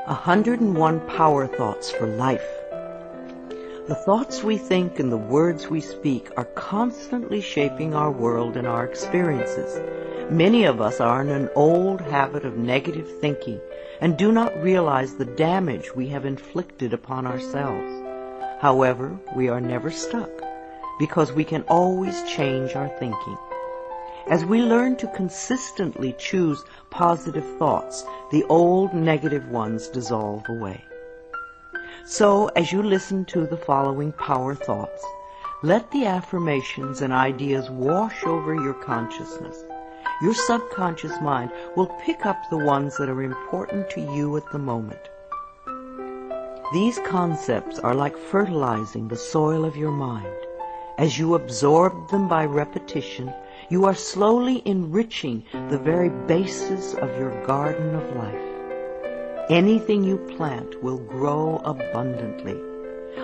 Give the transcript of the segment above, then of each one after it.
101 Power Thoughts for Life. The thoughts we think and the words we speak are constantly shaping our world and our experiences. Many of us are in an old habit of negative thinking and do not realize the damage we have inflicted upon ourselves. However, we are never stuck because we can always change our thinking. As we learn to consistently choose positive thoughts, the old negative ones dissolve away. So, as you listen to the following power thoughts, let the affirmations and ideas wash over your consciousness. Your subconscious mind will pick up the ones that are important to you at the moment. These concepts are like fertilizing the soil of your mind. As you absorb them by repetition, you are slowly enriching the very basis of your garden of life. Anything you plant will grow abundantly.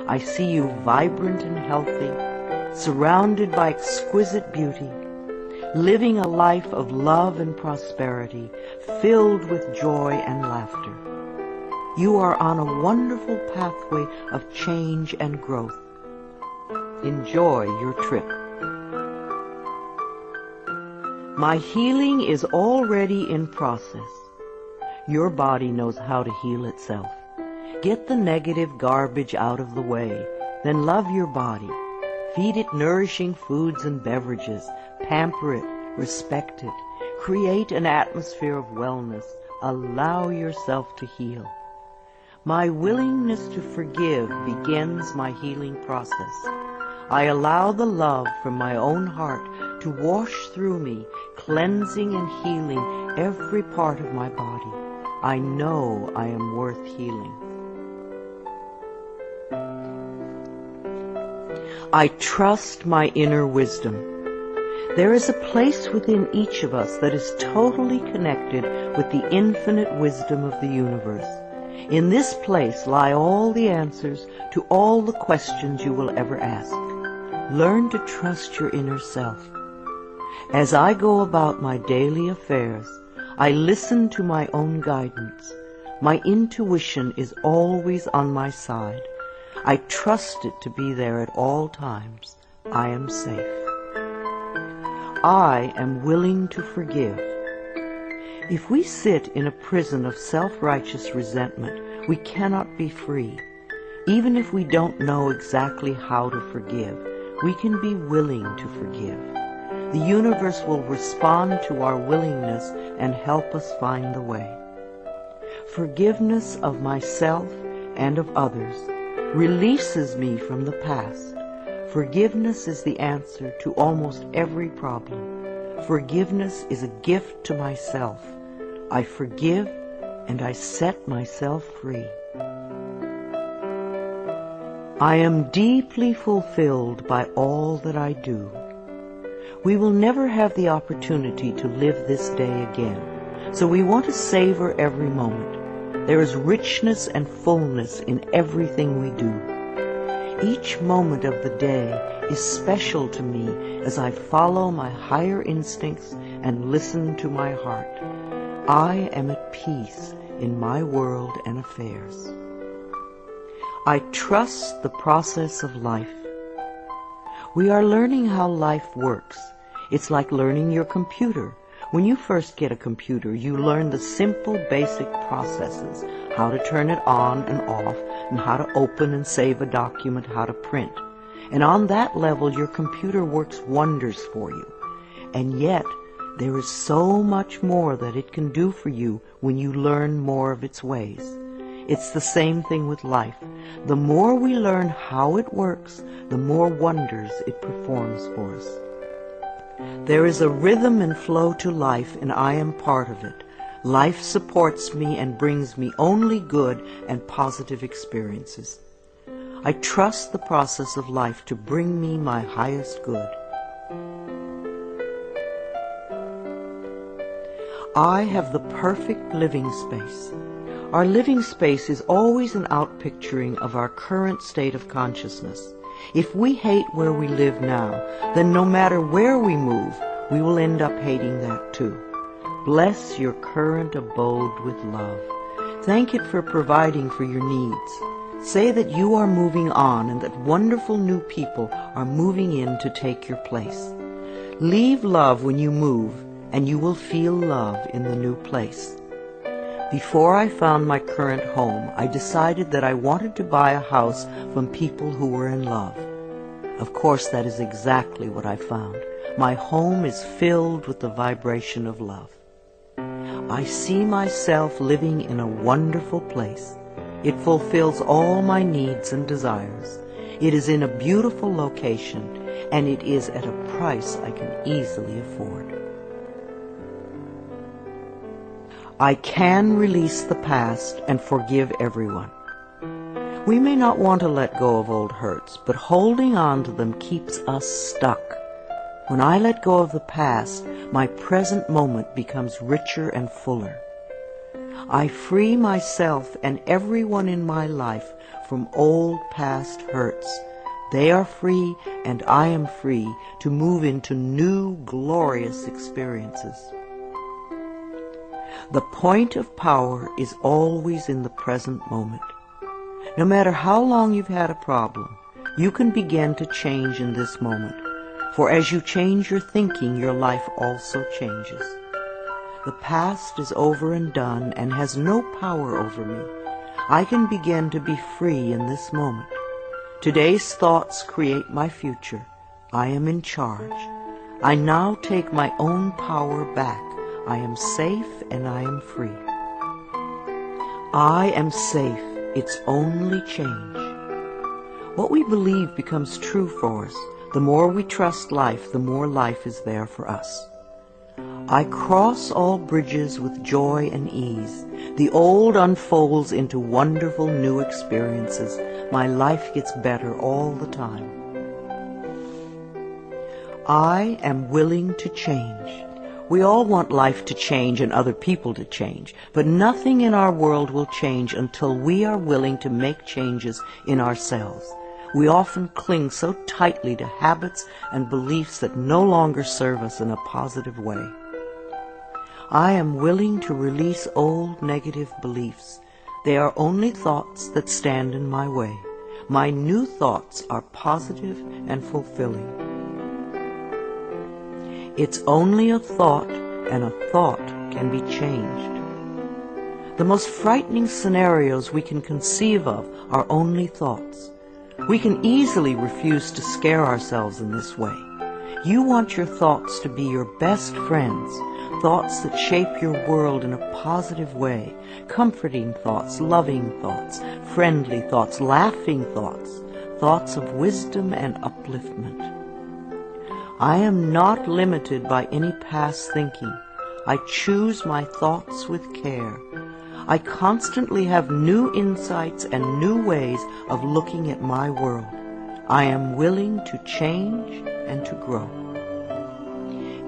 I see you vibrant and healthy, surrounded by exquisite beauty, living a life of love and prosperity, filled with joy and laughter. You are on a wonderful pathway of change and growth. Enjoy your trip. My healing is already in process. Your body knows how to heal itself. Get the negative garbage out of the way, then love your body. Feed it nourishing foods and beverages. Pamper it, respect it. Create an atmosphere of wellness. Allow yourself to heal. My willingness to forgive begins my healing process. I allow the love from my own heart to wash through me, cleansing and healing every part of my body. I know I am worth healing. I trust my inner wisdom. There is a place within each of us that is totally connected with the infinite wisdom of the universe. In this place lie all the answers to all the questions you will ever ask. Learn to trust your inner self. As I go about my daily affairs, I listen to my own guidance. My intuition is always on my side. I trust it to be there at all times. I am safe. I am willing to forgive. If we sit in a prison of self-righteous resentment, we cannot be free. Even if we don't know exactly how to forgive, we can be willing to forgive. The universe will respond to our willingness and help us find the way. Forgiveness of myself and of others releases me from the past. Forgiveness is the answer to almost every problem. Forgiveness is a gift to myself. I forgive and I set myself free. I am deeply fulfilled by all that I do. We will never have the opportunity to live this day again, so we want to savor every moment. There is richness and fullness in everything we do. Each moment of the day is special to me as I follow my higher instincts and listen to my heart. I am at peace in my world and affairs. I trust the process of life. We are learning how life works. It's like learning your computer. When you first get a computer, you learn the simple, basic processes, how to turn it on and off, and how to open and save a document, how to print. And on that level, your computer works wonders for you. And yet, there is so much more that it can do for you when you learn more of its ways. It's the same thing with life. The more we learn how it works, the more wonders it performs for us. There is a rhythm and flow to life, and I am part of it. Life supports me and brings me only good and positive experiences. I trust the process of life to bring me my highest good. I have the perfect living space. Our living space is always an outpicturing of our current state of consciousness. If we hate where we live now, then no matter where we move, we will end up hating that too. Bless your current abode with love. Thank it for providing for your needs. Say that you are moving on and that wonderful new people are moving in to take your place. Leave love when you move, and you will feel love in the new place. Before I found my current home, I decided that I wanted to buy a house from people who were in love. Of course, that is exactly what I found. My home is filled with the vibration of love. I see myself living in a wonderful place. It fulfills all my needs and desires. It is in a beautiful location, and it is at a price I can easily afford. I can release the past and forgive everyone. We may not want to let go of old hurts, but holding on to them keeps us stuck. When I let go of the past, my present moment becomes richer and fuller. I free myself and everyone in my life from old past hurts. They are free, and I am free to move into new, glorious experiences. The point of power is always in the present moment. No matter how long you've had a problem, you can begin to change in this moment. For as you change your thinking, your life also changes. The past is over and done and has no power over me. I can begin to be free in this moment. Today's thoughts create my future. I am in charge. I now take my own power back. I am safe and I am free. I am safe. It's only change. What we believe becomes true for us. The more we trust life, the more life is there for us. I cross all bridges with joy and ease. The old unfolds into wonderful new experiences. My life gets better all the time. I am willing to change. We all want life to change and other people to change, but nothing in our world will change until we are willing to make changes in ourselves. We often cling so tightly to habits and beliefs that no longer serve us in a positive way. I am willing to release old negative beliefs. They are only thoughts that stand in my way. My new thoughts are positive and fulfilling. It's only a thought, and a thought can be changed. The most frightening scenarios we can conceive of are only thoughts. We can easily refuse to scare ourselves in this way. You want your thoughts to be your best friends, thoughts that shape your world in a positive way, comforting thoughts, loving thoughts, friendly thoughts, laughing thoughts, thoughts of wisdom and upliftment. I am not limited by any past thinking. I choose my thoughts with care. I constantly have new insights and new ways of looking at my world. I am willing to change and to grow.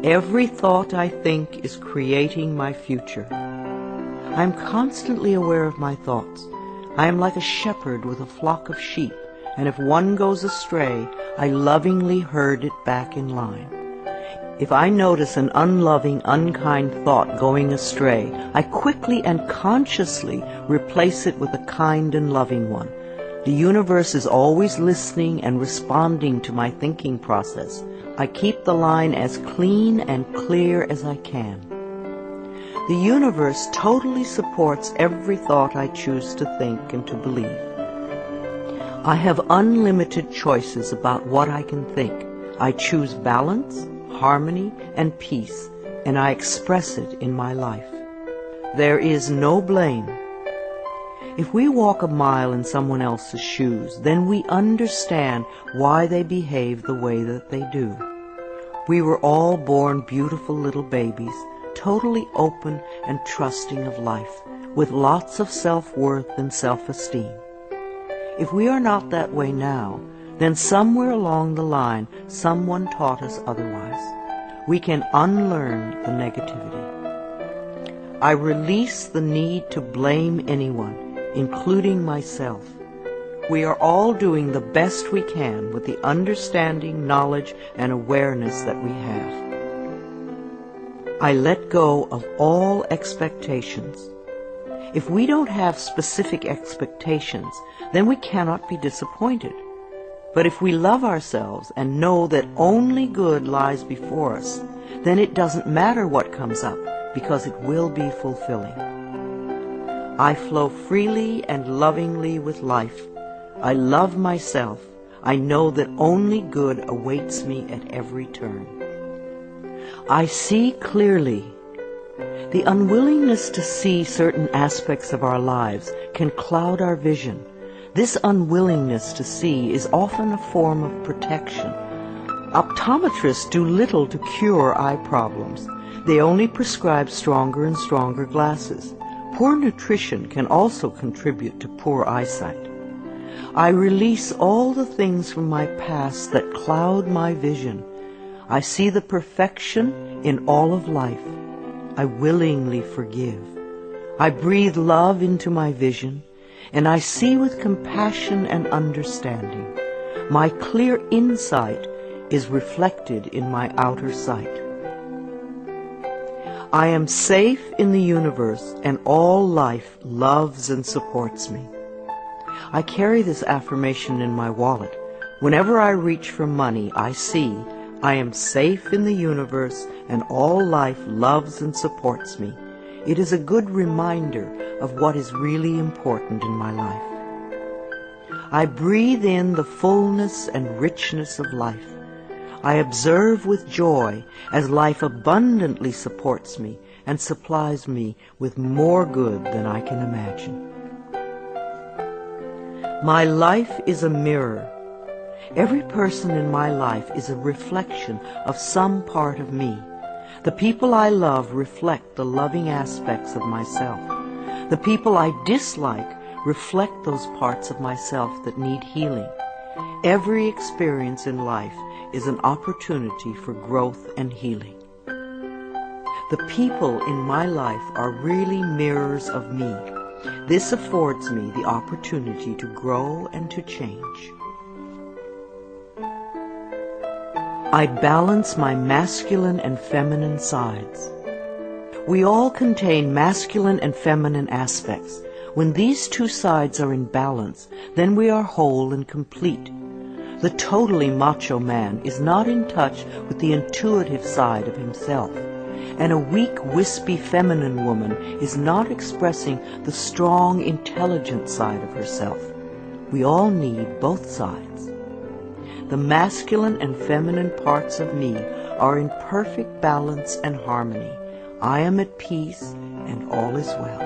Every thought I think is creating my future. I am constantly aware of my thoughts. I am like a shepherd with a flock of sheep, and if one goes astray, I lovingly herd it back in line. If I notice an unloving, unkind thought going astray, I quickly and consciously replace it with a kind and loving one. The universe is always listening and responding to my thinking process. I keep the line as clean and clear as I can. The universe totally supports every thought I choose to think and to believe. I have unlimited choices about what I can think. I choose balance, harmony, and peace, and I express it in my life. There is no blame. If we walk a mile in someone else's shoes, then we understand why they behave the way that they do. We were all born beautiful little babies, totally open and trusting of life, with lots of self-worth and self-esteem. If we are not that way now, then somewhere along the line, someone taught us otherwise. We can unlearn the negativity. I release the need to blame anyone, including myself. We are all doing the best we can with the understanding, knowledge, and awareness that we have. I let go of all expectations. If we don't have specific expectations, then we cannot be disappointed. But if we love ourselves and know that only good lies before us, then it doesn't matter what comes up, because it will be fulfilling. I flow freely and lovingly with life. I love myself. I know that only good awaits me at every turn. I see clearly. The unwillingness to see certain aspects of our lives can cloud our vision. This unwillingness to see is often a form of protection. Optometrists do little to cure eye problems. They only prescribe stronger and stronger glasses. Poor nutrition can also contribute to poor eyesight. I release all the things from my past that cloud my vision. I see the perfection in all of life. I willingly forgive. I breathe love into my vision, and I see with compassion and understanding. My clear insight is reflected in my outer sight. I am safe in the universe, and all life loves and supports me. I carry this affirmation in my wallet. Whenever I reach for money, I see I am safe in the universe, and all life loves and supports me. It is a good reminder of what is really important in my life. I breathe in the fullness and richness of life. I observe with joy as life abundantly supports me and supplies me with more good than I can imagine. My life is a mirror. Every person in my life is a reflection of some part of me. The people I love reflect the loving aspects of myself. The people I dislike reflect those parts of myself that need healing. Every experience in life is an opportunity for growth and healing. The people in my life are really mirrors of me. This affords me the opportunity to grow and to change. I balance my masculine and feminine sides. We all contain masculine and feminine aspects. When these two sides are in balance, then we are whole and complete. The totally macho man is not in touch with the intuitive side of himself, and a weak, wispy feminine woman is not expressing the strong, intelligent side of herself. We all need both sides. The masculine and feminine parts of me are in perfect balance and harmony. I am at peace, and all is well.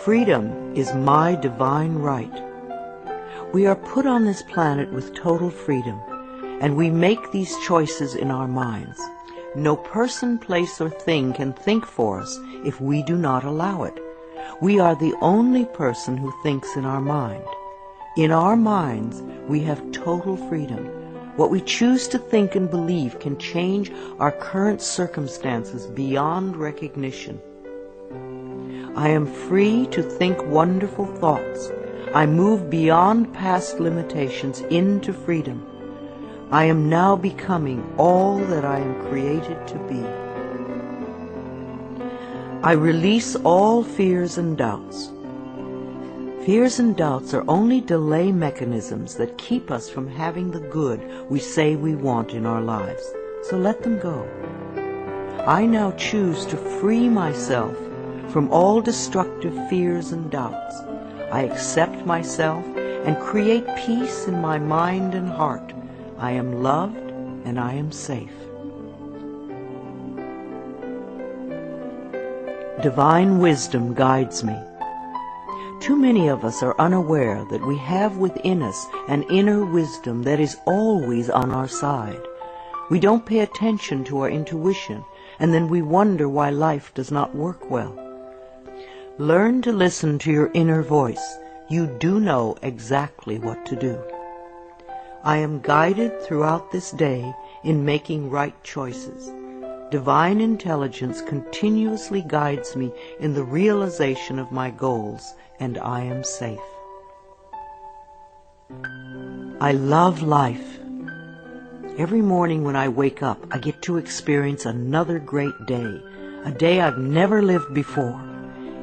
Freedom is my divine right. We are put on this planet with total freedom, and we make these choices in our minds. No person, place, or thing can think for us if we do not allow it. We are the only person who thinks in our mind. In our minds, we have total freedom. What we choose to think and believe can change our current circumstances beyond recognition. I am free to think wonderful thoughts. I move beyond past limitations into freedom. I am now becoming all that I am created to be. I release all fears and doubts. Fears and doubts are only delay mechanisms that keep us from having the good we say we want in our lives. So let them go. I now choose to free myself from all destructive fears and doubts. I accept myself and create peace in my mind and heart. I am loved and I am safe. Divine wisdom guides me. Too many of us are unaware that we have within us an inner wisdom that is always on our side. We don't pay attention to our intuition, and then we wonder why life does not work well. Learn to listen to your inner voice. You do know exactly what to do. I am guided throughout this day in making right choices. Divine intelligence continuously guides me in the realization of my goals, and I am safe. I love life. Every morning when I wake up, I get to experience another great day, a day I've never lived before.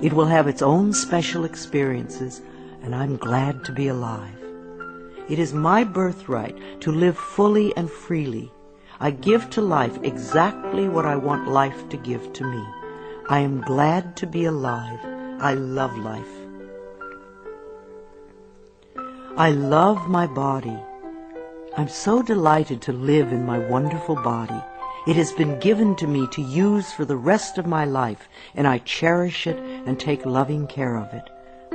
It will have its own special experiences, and I'm glad to be alive. It is my birthright to live fully and freely. I give to life exactly what I want life to give to me. I am glad to be alive. I love life. I love my body. I'm so delighted to live in my wonderful body. It has been given to me to use for the rest of my life, and I cherish it and take loving care of it.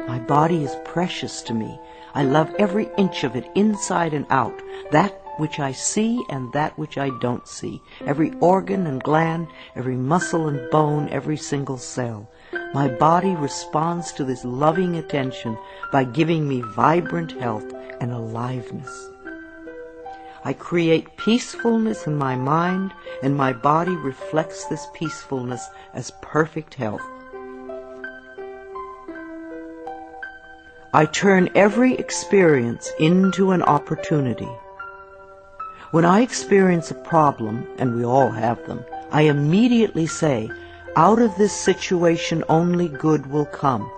My body is precious to me. I love every inch of it, inside and out, that which I see and that which I don't see, every organ and gland, every muscle and bone, every single cell. My body responds to this loving attention by giving me vibrant health and aliveness. I create peacefulness in my mind, and my body reflects this peacefulness as perfect health. I turn every experience into an opportunity. When I experience a problem, and we all have them, I immediately say, out of this situation only good will come.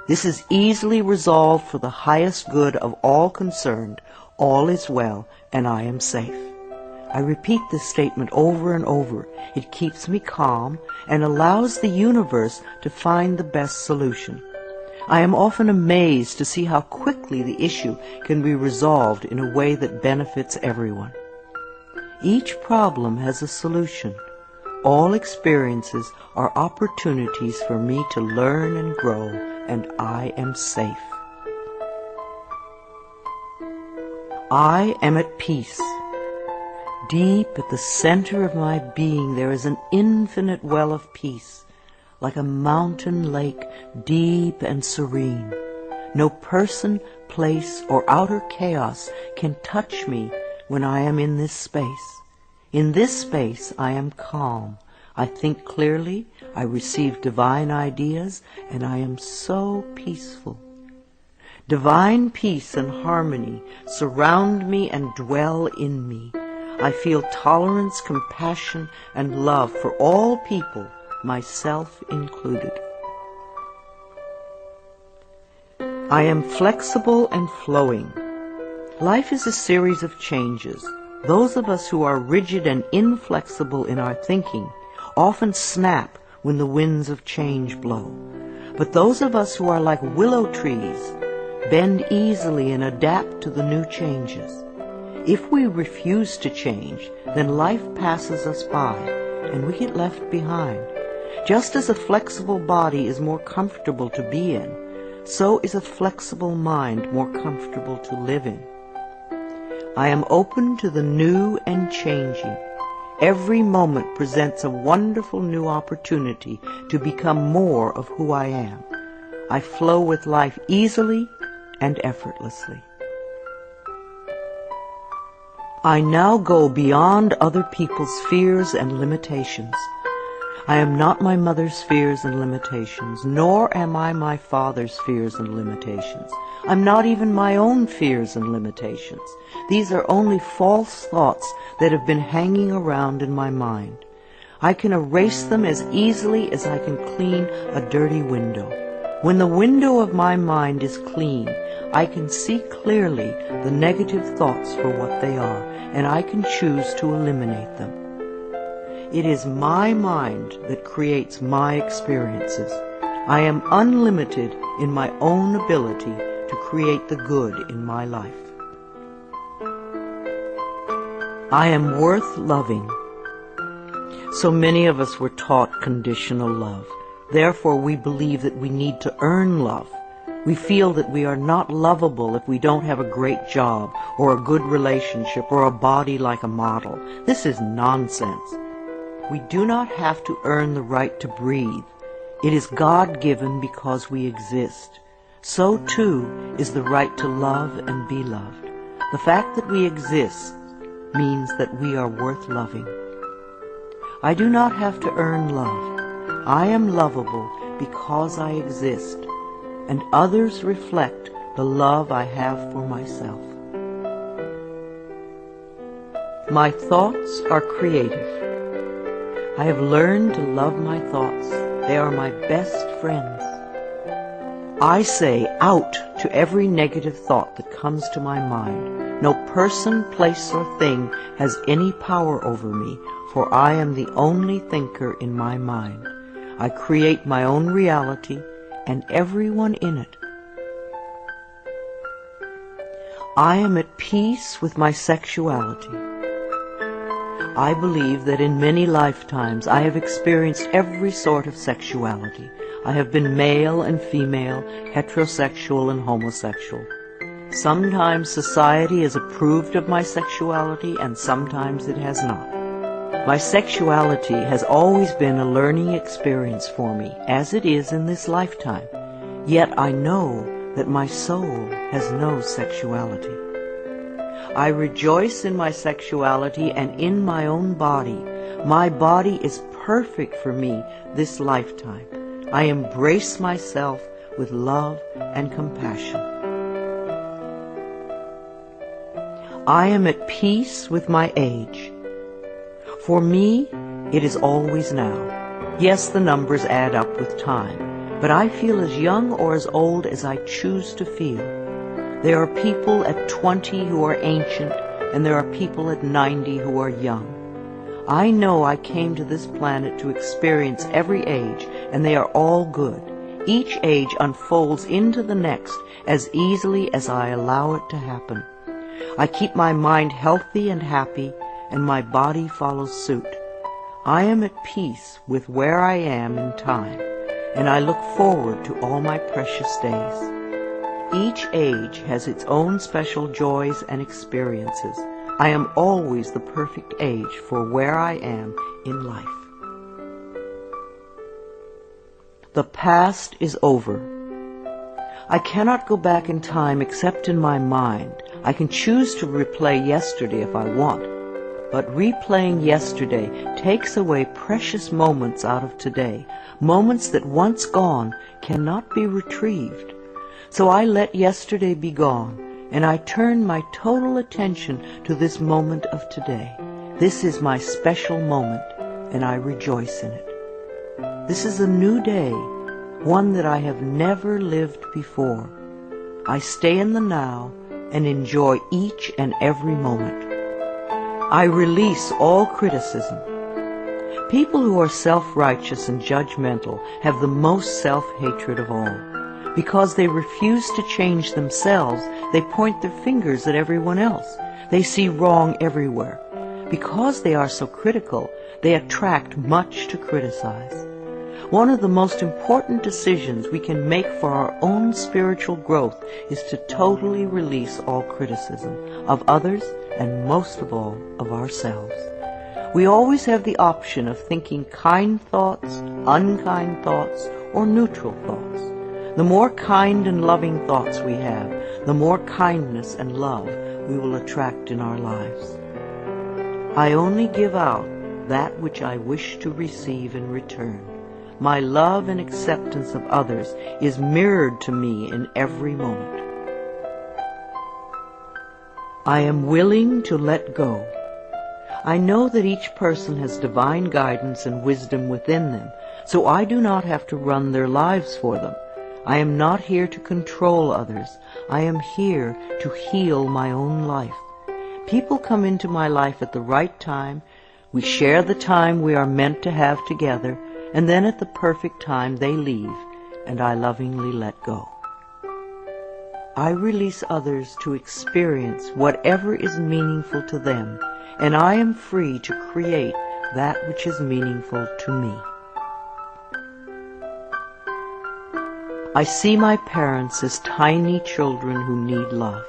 This is easily resolved for the highest good of all concerned. All is well, and I am safe. I repeat this statement over and over. It keeps me calm and allows the universe to find the best solution. I am often amazed to see how quickly the issue can be resolved in a way that benefits everyone. Each problem has a solution. All experiences are opportunities for me to learn and grow, and I am safe. I am at peace. Deep at the center of my being there is an infinite well of peace, like a mountain lake, deep and serene. No person, place, or outer chaos can touch me when I am in this space. In this space I am calm. I think clearly, I receive divine ideas, and I am so peaceful. Divine peace and harmony surround me and dwell in me. I feel tolerance, compassion, and love for all people, myself included. I am flexible and flowing. Life is a series of changes. Those of us who are rigid and inflexible in our thinking often snap when the winds of change blow. But those of us who are like willow trees bend easily and adapt to the new changes. If we refuse to change, then life passes us by and we get left behind. Just as a flexible body is more comfortable to be in, so is a flexible mind more comfortable to live in. I am open to the new and changing. Every moment presents a wonderful new opportunity to become more of who I am. I flow with life easily and effortlessly. I now go beyond other people's fears and limitations. I am not my mother's fears and limitations, nor am I my father's fears and limitations. I'm not even my own fears and limitations. These are only false thoughts that have been hanging around in my mind. I can erase them as easily as I can clean a dirty window. When the window of my mind is clean, I can see clearly the negative thoughts for what they are, and I can choose to eliminate them. It is my mind that creates my experiences. I am unlimited in my own ability to create the good in my life. I am worth loving. So many of us were taught conditional love. Therefore, we believe that we need to earn love. We feel that we are not lovable if we don't have a great job or a good relationship or a body like a model. This is nonsense. We do not have to earn the right to breathe. It is God-given because we exist. So, too, is the right to love and be loved. The fact that we exist means that we are worth loving. I do not have to earn love. I am lovable because I exist, and others reflect the love I have for myself. My thoughts are creative. I have learned to love my thoughts. They are my best friends. I say out to every negative thought that comes to my mind. No person, place, or thing has any power over me, for I am the only thinker in my mind. I create my own reality and everyone in it. I am at peace with my sexuality. I believe that in many lifetimes I have experienced every sort of sexuality. I have been male and female, heterosexual and homosexual. Sometimes society has approved of my sexuality and sometimes it has not. My sexuality has always been a learning experience for me, as it is in this lifetime. Yet I know that my soul has no sexuality. I rejoice in my sexuality and in my own body. My body is perfect for me this lifetime. I embrace myself with love and compassion. I am at peace with my age. For me, it is always now. Yes, the numbers add up with time, but I feel as young or as old as I choose to feel. There are people at 20 who are ancient, and there are people at 90 who are young. I know I came to this planet to experience every age, and they are all good. Each age unfolds into the next as easily as I allow it to happen. I keep my mind healthy and happy, and my body follows suit. I am at peace with where I am in time, and I look forward to all my precious days. Each age has its own special joys and experiences. I am always the perfect age for where I am in life. The past is over. I cannot go back in time except in my mind. I can choose to replay yesterday if I want, but replaying yesterday takes away precious moments out of today, moments that once gone cannot be retrieved. So I let yesterday be gone, and I turn my total attention to this moment of today. This is my special moment, and I rejoice in it. This is a new day, one that I have never lived before. I stay in the now and enjoy each and every moment. I release all criticism. People who are self-righteous and judgmental have the most self-hatred of all. Because they refuse to change themselves, they point their fingers at everyone else. They see wrong everywhere. Because they are so critical, they attract much to criticize. One of the most important decisions we can make for our own spiritual growth is to totally release all criticism of others and most of all of ourselves. We always have the option of thinking kind thoughts, unkind thoughts, or neutral thoughts. The more kind and loving thoughts we have, the more kindness and love we will attract in our lives. I only give out that which I wish to receive in return. My love and acceptance of others is mirrored to me in every moment. I am willing to let go. I know that each person has divine guidance and wisdom within them, so I do not have to run their lives for them. I am not here to control others. I am here to heal my own life. People come into my life at the right time. We share the time we are meant to have together, and then at the perfect time they leave, and I lovingly let go. I release others to experience whatever is meaningful to them, and I am free to create that which is meaningful to me. I see my parents as tiny children who need love.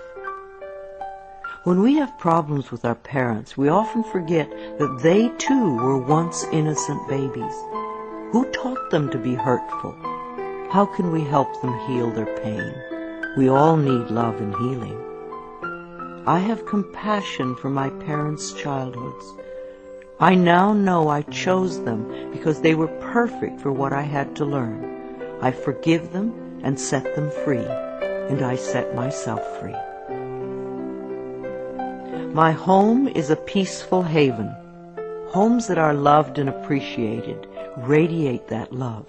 When we have problems with our parents, we often forget that they too were once innocent babies. Who taught them to be hurtful? How can we help them heal their pain? We all need love and healing. I have compassion for my parents' childhoods. I now know I chose them because they were perfect for what I had to learn. I forgive them and set them free, and I set myself free. My home is a peaceful haven. Homes that are loved and appreciated radiate that love.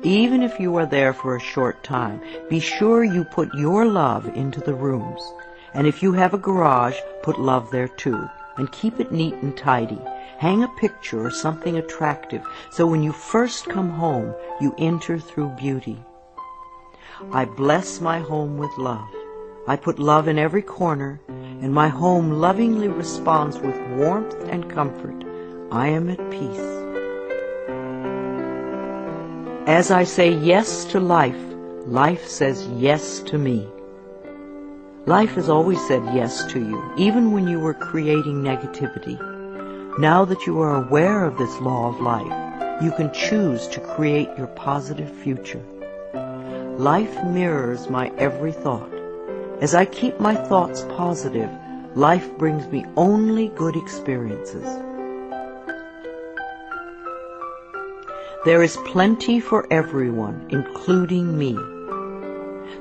Even if you are there for a short time, be sure you put your love into the rooms. And if you have a garage, put love there too. And keep it neat and tidy. Hang a picture or something attractive so when you first come home, you enter through beauty. I bless my home with love. I put love in every corner, and my home lovingly responds with warmth and comfort. I am at peace. As I say yes to life, life says yes to me. Life has always said yes to you, even when you were creating negativity. Now that you are aware of this law of life, you can choose to create your positive future. Life mirrors my every thought. As I keep my thoughts positive, life brings me only good experiences. There is plenty for everyone, including me.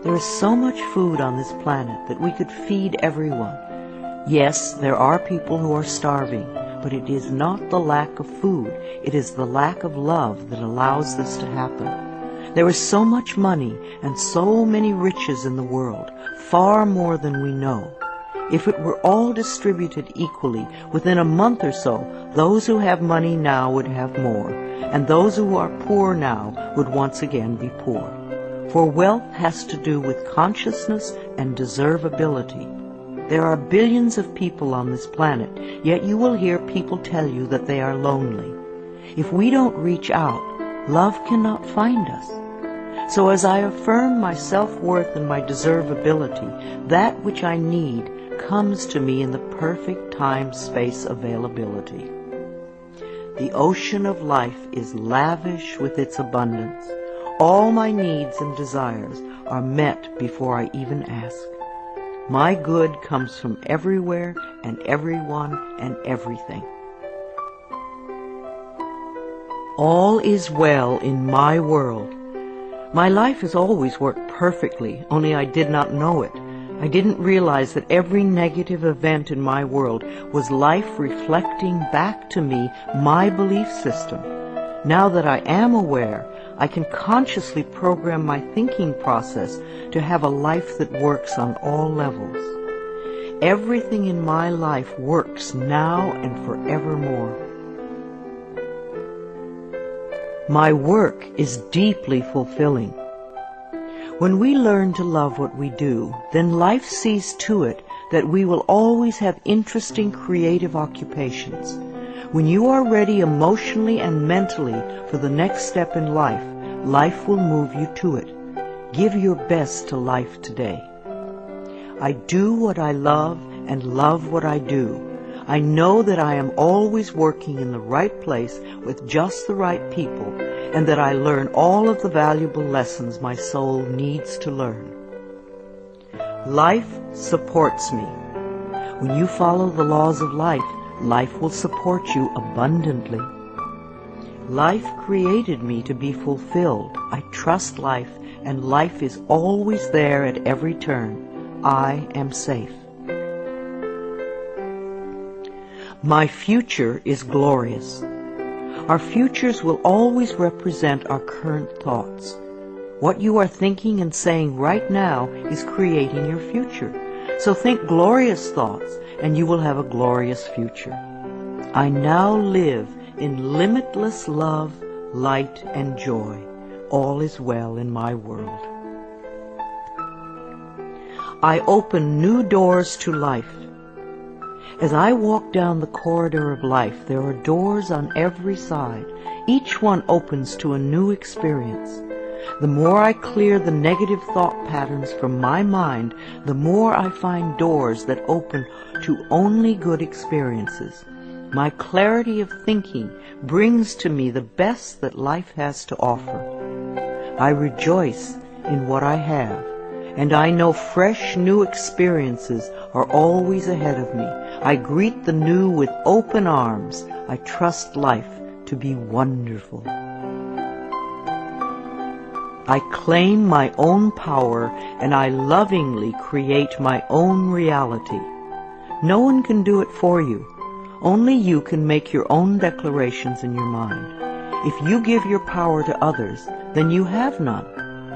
There is so much food on this planet that we could feed everyone. Yes, there are people who are starving, but it is not the lack of food, it is the lack of love that allows this to happen. There is so much money and so many riches in the world, far more than we know. If it were all distributed equally, within a month or so, those who have money now would have more, and those who are poor now would once again be poor. For wealth has to do with consciousness and deservability. There are billions of people on this planet, yet you will hear people tell you that they are lonely. If we don't reach out, love cannot find us. So as I affirm my self-worth and my deservability, that which I need comes to me in the perfect time-space availability. The ocean of life is lavish with its abundance. All my needs and desires are met before I even ask. My good comes from everywhere and everyone and everything. All is well in my world. My life has always worked perfectly, only I did not know it. I didn't realize that every negative event in my world was life reflecting back to me my belief system. Now that I am aware, I can consciously program my thinking process to have a life that works on all levels. Everything in my life works now and forevermore. My work is deeply fulfilling. When we learn to love what we do, then life sees to it that we will always have interesting creative occupations. When you are ready emotionally and mentally for the next step in life, life will move you to it. Give your best to life today. I do what I love and love what I do. I know that I am always working in the right place with just the right people, and that I learn all of the valuable lessons my soul needs to learn. Life supports me. When you follow the laws of life, life will support you abundantly. Life created me to be fulfilled. I trust life, and life is always there at every turn. I am safe. My future is glorious. Our futures will always represent our current thoughts. What you are thinking and saying right now is creating your future. So think glorious thoughts, and you will have a glorious future. I now live in limitless love, light, and joy. All is well in my world. I open new doors to life. As I walk down the corridor of life, there are doors on every side. Each one opens to a new experience. The more I clear the negative thought patterns from my mind, the more I find doors that open to only good experiences. My clarity of thinking brings to me the best that life has to offer. I rejoice in what I have, and I know fresh new experiences are always ahead of me. I greet the new with open arms. I trust life to be wonderful. I claim my own power, and I lovingly create my own reality. No one can do it for you. Only you can make your own declarations in your mind. If you give your power to others, then you have none.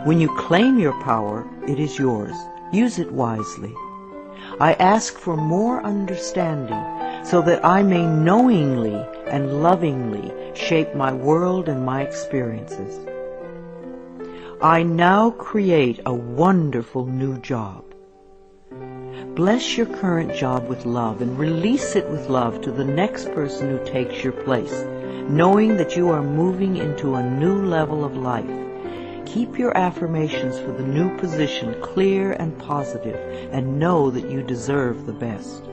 When you claim your power, it is yours. Use it wisely. I ask for more understanding so that I may knowingly and lovingly shape my world and my experiences. I now create a wonderful new job. Bless your current job with love and release it with love to the next person who takes your place, knowing that you are moving into a new level of life. Keep your affirmations for the new position clear and positive, and know that you deserve the best.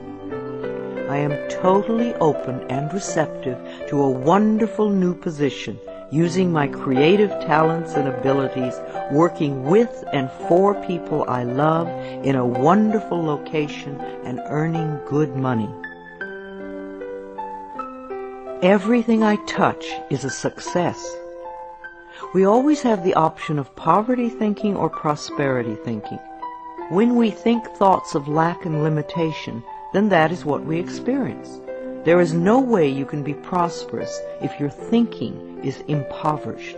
I am totally open and receptive to a wonderful new position, using my creative talents and abilities, working with and for people I love in a wonderful location and earning good money. Everything I touch is a success. We always have the option of poverty thinking or prosperity thinking. When we think thoughts of lack and limitation, then that is what we experience. There is no way you can be prosperous if your thinking is impoverished.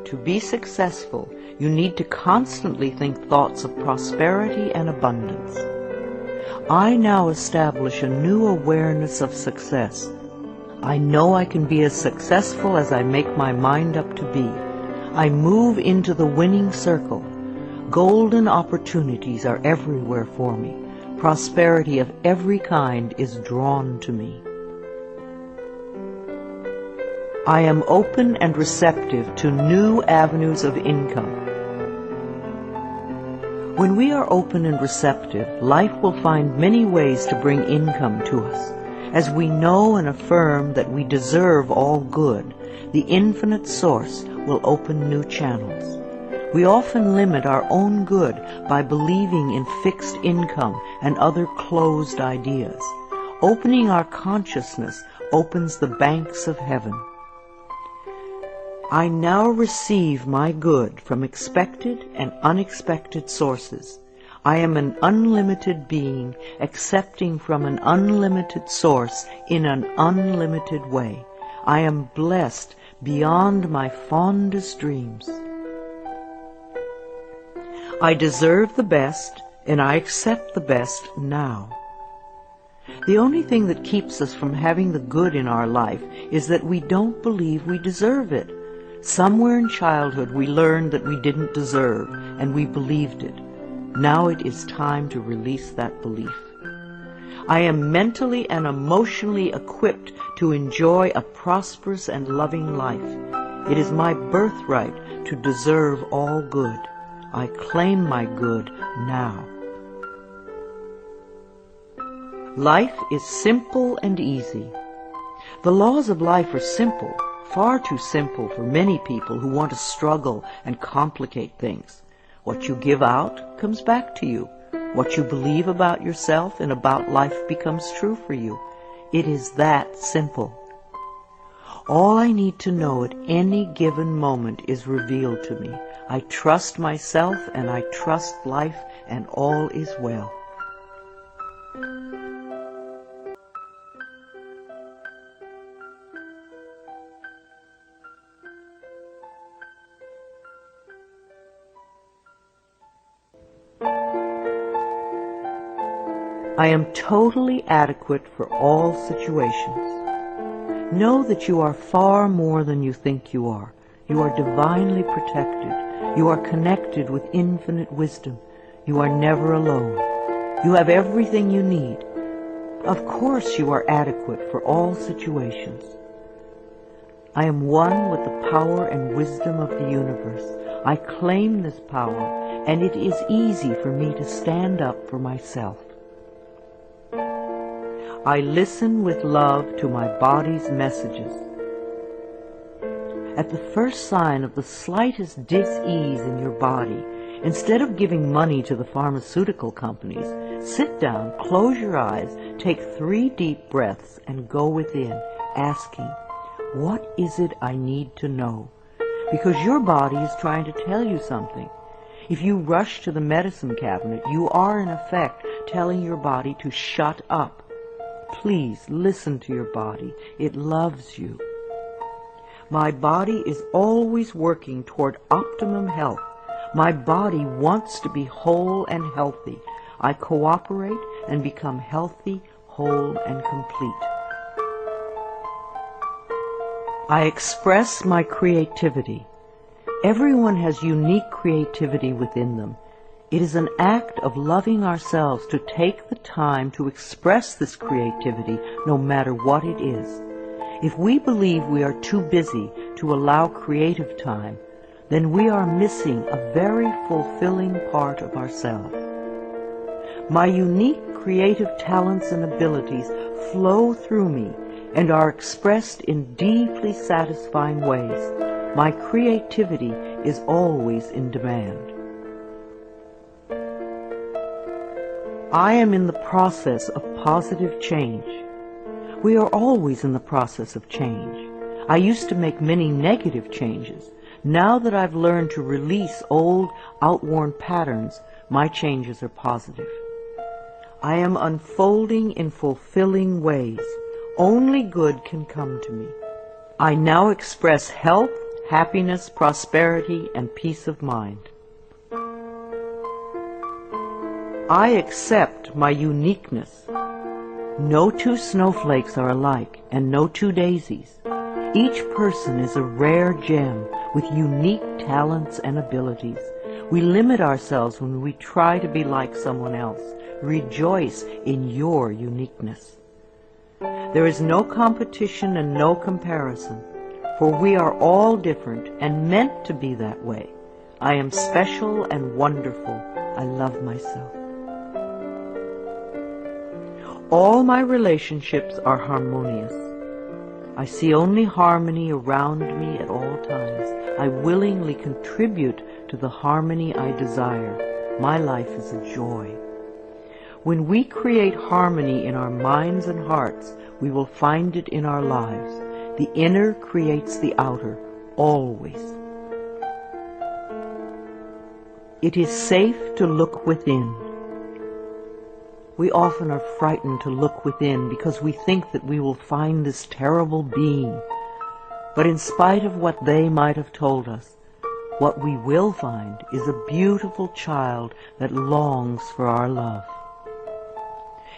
To be successful, you need to constantly think thoughts of prosperity and abundance. I now establish a new awareness of success. I know I can be as successful as I make my mind up to be. I move into the winning circle. Golden opportunities are everywhere for me. Prosperity of every kind is drawn to me. I am open and receptive to new avenues of income. When we are open and receptive, life will find many ways to bring income to us. As we know and affirm that we deserve all good, the infinite source will open new channels. We often limit our own good by believing in fixed income and other closed ideas. Opening our consciousness opens the banks of heaven. I now receive my good from expected and unexpected sources. I am an unlimited being, accepting from an unlimited source in an unlimited way. I am blessed beyond my fondest dreams. I deserve the best, and I accept the best now. The only thing that keeps us from having the good in our life is that we don't believe we deserve it. Somewhere in childhood we learned that we didn't deserve, and we believed it. Now it is time to release that belief. I am mentally and emotionally equipped to enjoy a prosperous and loving life. It is my birthright to deserve all good. I claim my good now. Life is simple and easy. The laws of life are simple, far too simple for many people who want to struggle and complicate things. What you give out comes back to you. What you believe about yourself and about life becomes true for you. It is that simple. All I need to know at any given moment is revealed to me. I trust myself and I trust life, and all is well. I am totally adequate for all situations. Know that you are far more than you think you are. You are divinely protected. You are connected with infinite wisdom. You are never alone. You have everything you need. Of course you are adequate for all situations. I am one with the power and wisdom of the universe. I claim this power, and it is easy for me to stand up for myself. I listen with love to my body's messages. At the first sign of the slightest dis-ease in your body, instead of giving money to the pharmaceutical companies, sit down, close your eyes, take 3 deep breaths, and go within, asking, what is it I need to know? Because your body is trying to tell you something. If you rush to the medicine cabinet, you are in effect telling your body to shut up. Please listen to your body. It loves you. My body is always working toward optimum health. My body wants to be whole and healthy. I cooperate and become healthy, whole, and complete. I express my creativity. Everyone has unique creativity within them. It is an act of loving ourselves to take the time to express this creativity, no matter what it is. If we believe we are too busy to allow creative time, then we are missing a very fulfilling part of ourselves. My unique creative talents and abilities flow through me and are expressed in deeply satisfying ways. My creativity is always in demand. I am in the process of positive change. We are always in the process of change. I used to make many negative changes. Now that I've learned to release old, outworn patterns, my changes are positive. I am unfolding in fulfilling ways. Only good can come to me. I now express health, happiness, prosperity, and peace of mind. I accept my uniqueness. No two snowflakes are alike, and no two daisies. Each person is a rare gem with unique talents and abilities. We limit ourselves when we try to be like someone else. Rejoice in your uniqueness. There is no competition and no comparison, for we are all different and meant to be that way. I am special and wonderful. I love myself. All my relationships are harmonious. I see only harmony around me at all times. I willingly contribute to the harmony I desire. My life is a joy. When we create harmony in our minds and hearts, we will find it in our lives. The inner creates the outer, always. It is safe to look within. We often are frightened to look within because we think that we will find this terrible being. But in spite of what they might have told us, what we will find is a beautiful child that longs for our love.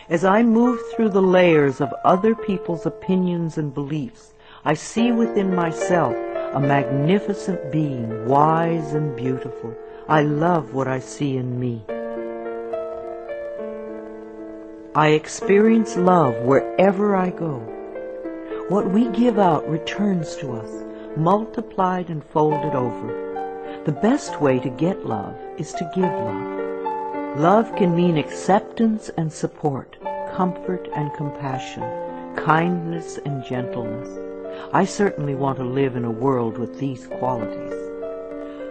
As I move through the layers of other people's opinions and beliefs, I see within myself a magnificent being, wise and beautiful. I love what I see in me. I experience love wherever I go. What we give out returns to us, multiplied and folded over. The best way to get love is to give love. Love can mean acceptance and support, comfort and compassion, kindness and gentleness. I certainly want to live in a world with these qualities.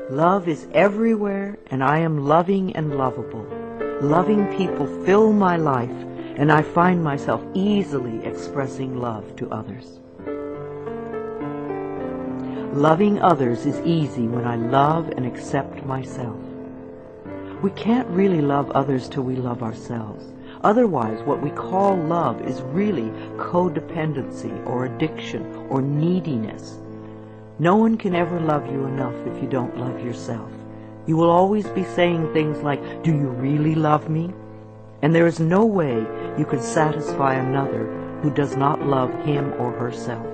Love is everywhere, and I am loving and lovable. Loving people fill my life, and I find myself easily expressing love to others. Loving others is easy when I love and accept myself. We can't really love others till we love ourselves. Otherwise, what we call love is really codependency or addiction or neediness. No one can ever love you enough if you don't love yourself. You will always be saying things like, "Do you really love me?" And there is no way you can satisfy another who does not love him or herself.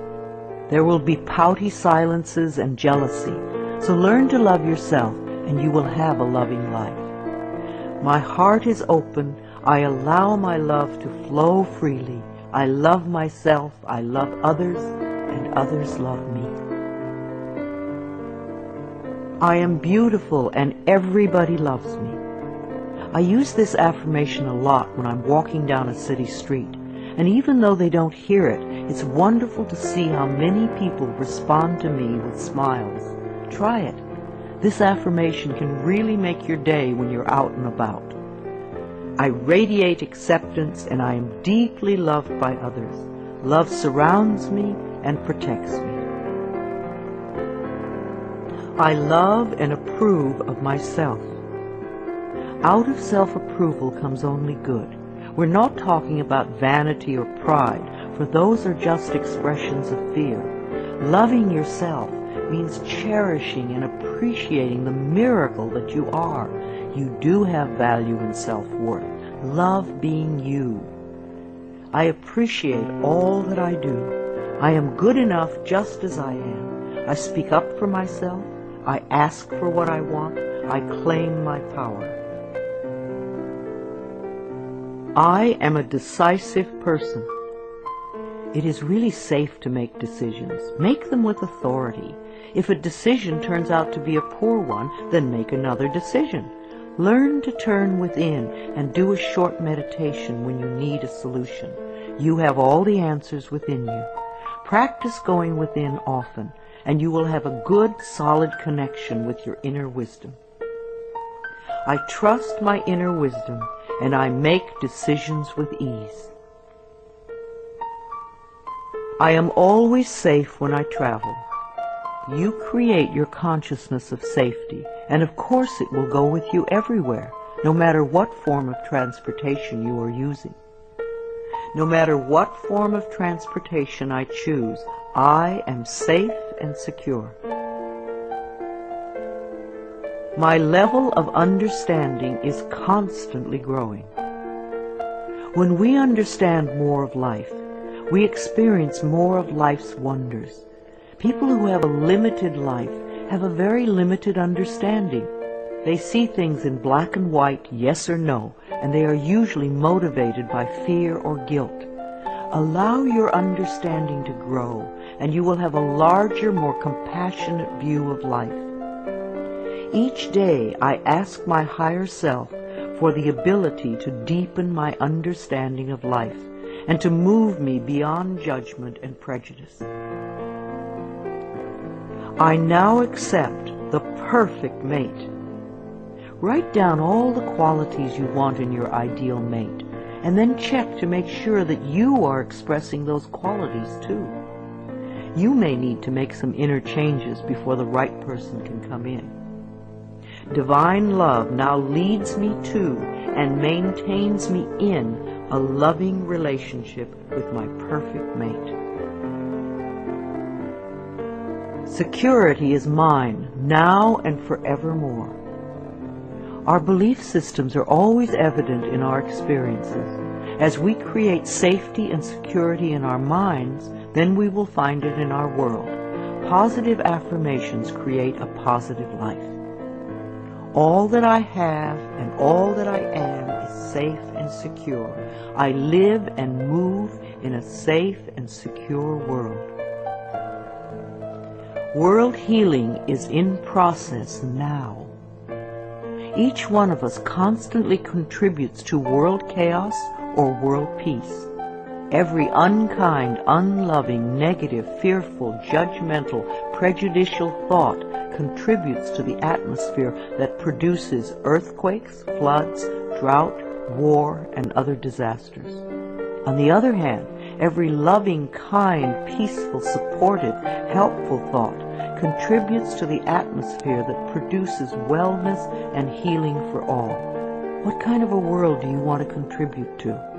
There will be pouty silences and jealousy, so learn to love yourself and you will have a loving life. My heart is open. I allow my love to flow freely. I love myself, I love others, and others love me. I am beautiful and everybody loves me. I use this affirmation a lot when I'm walking down a city street, and even though they don't hear it, it's wonderful to see how many people respond to me with smiles. Try it. This affirmation can really make your day when you're out and about. I radiate acceptance and I am deeply loved by others. Love surrounds me and protects me. I love and approve of myself. Out of self-approval comes only good. We're not talking about vanity or pride, for those are just expressions of fear. Loving yourself means cherishing and appreciating the miracle that you are. You do have value and self-worth. Love being you. I appreciate all that I do. I am good enough just as I am. I speak up for myself. I ask for what I want. I claim my power. I am a decisive person. It is really safe to make decisions. Make them with authority. If a decision turns out to be a poor one, then make another decision. Learn to turn within and do a short meditation when you need a solution. You have all the answers within you. Practice going within often, and you will have a good, solid connection with your inner wisdom. I trust my inner wisdom, and I make decisions with ease. I am always safe when I travel. You create your consciousness of safety, and of course it will go with you everywhere, no matter what form of transportation you are using. No matter what form of transportation I choose, I am safe and secure. My level of understanding is constantly growing. When we understand more of life, we experience more of life's wonders. People who have a limited life have a very limited understanding. They see things in black and white, yes or no, and they are usually motivated by fear or guilt. Allow your understanding to grow, and you will have a larger, more compassionate view of life. Each day I ask my higher self for the ability to deepen my understanding of life and to move me beyond judgment and prejudice. I now accept the perfect mate. Write down all the qualities you want in your ideal mate, and then check to make sure that you are expressing those qualities too. You may need to make some inner changes before the right person can come in. Divine love now leads me to and maintains me in a loving relationship with my perfect mate. Security is mine, now and forevermore. Our belief systems are always evident in our experiences. As we create safety and security in our minds, then we will find it in our world. Positive affirmations create a positive life. All that I have and all that I am is safe and secure. I live and move in a safe and secure world. World healing is in process now. Each one of us constantly contributes to world chaos or world peace. Every unkind, unloving, negative, fearful, judgmental, prejudicial thought contributes to the atmosphere that produces earthquakes, floods, drought, war, and other disasters. On the other hand, every loving, kind, peaceful, supportive, helpful thought contributes to the atmosphere that produces wellness and healing for all. What kind of a world do you want to contribute to?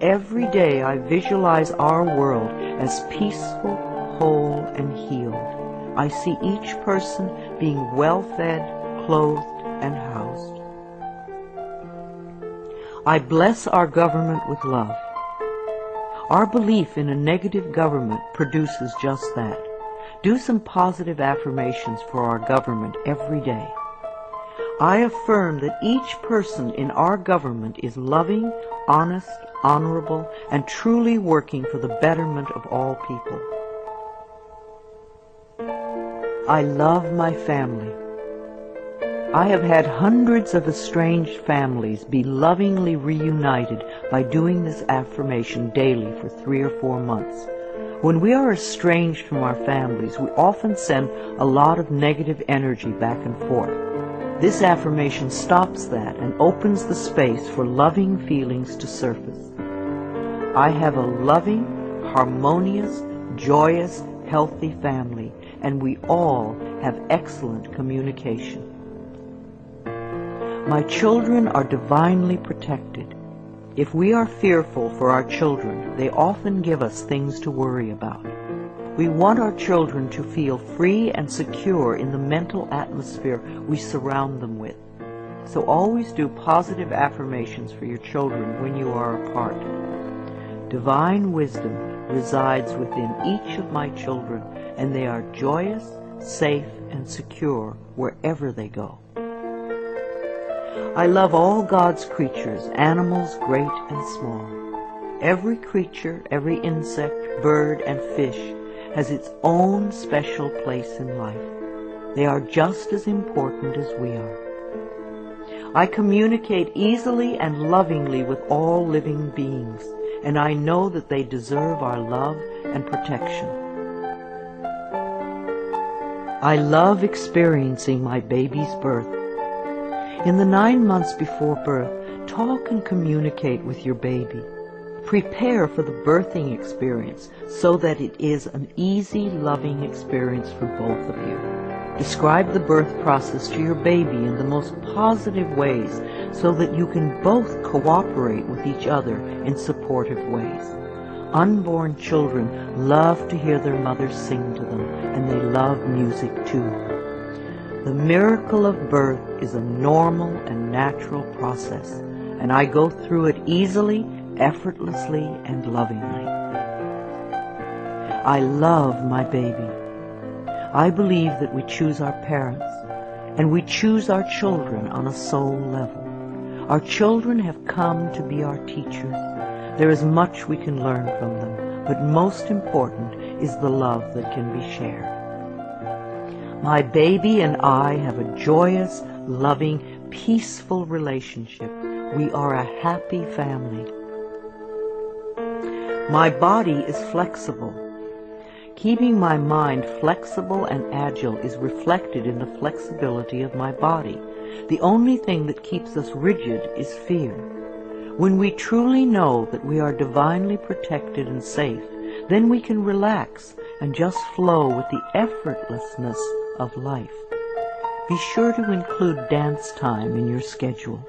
Every day I visualize our world as peaceful, whole, and healed. I see each person being well-fed, clothed, and housed. I bless our government with love. Our belief in a negative government produces just that. Do some positive affirmations for our government every day. I affirm that each person in our government is loving, honest, honorable, and truly working for the betterment of all people. I love my family. I have had hundreds of estranged families be lovingly reunited by doing this affirmation daily for 3 or 4 months. When we are estranged from our families, we often send a lot of negative energy back and forth. This affirmation stops that and opens the space for loving feelings to surface. I have a loving, harmonious, joyous, healthy family, and we all have excellent communication. My children are divinely protected. If we are fearful for our children, they often give us things to worry about. We want our children to feel free and secure in the mental atmosphere we surround them with. So always do positive affirmations for your children when you are apart. Divine wisdom resides within each of my children, and they are joyous, safe, and secure wherever they go. I love all God's creatures, animals great and small. Every creature, every insect, bird, and fish has its own special place in life. They are just as important as we are. I communicate easily and lovingly with all living beings, and I know that they deserve our love and protection. I love experiencing my baby's birth. In the 9 months before birth, talk and communicate with your baby. Prepare for the birthing experience so that it is an easy, loving experience for both of you. Describe the birth process to your baby in the most positive ways so that you can both cooperate with each other in supportive ways. Unborn children love to hear their mothers sing to them, and they love music too. The miracle of birth is a normal and natural process, and I go through it easily, effortlessly, and lovingly. I love my baby. I believe that we choose our parents, and we choose our children on a soul level. Our children have come to be our teachers. There is much we can learn from them, but most important is the love that can be shared. My baby and I have a joyous, loving, peaceful relationship. We are a happy family. My body is flexible. Keeping my mind flexible and agile is reflected in the flexibility of my body. The only thing that keeps us rigid is fear. When we truly know that we are divinely protected and safe, then we can relax and just flow with the effortlessness of life. Be sure to include dance time in your schedule.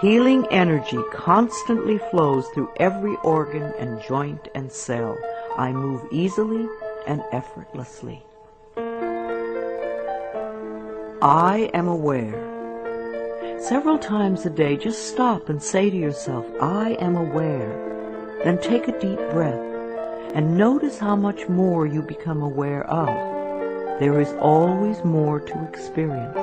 Healing energy constantly flows through every organ and joint and cell. I move easily and effortlessly. I am aware. Several times a day, just stop and say to yourself, I am aware. Then take a deep breath and notice how much more you become aware of. There is always more to experience.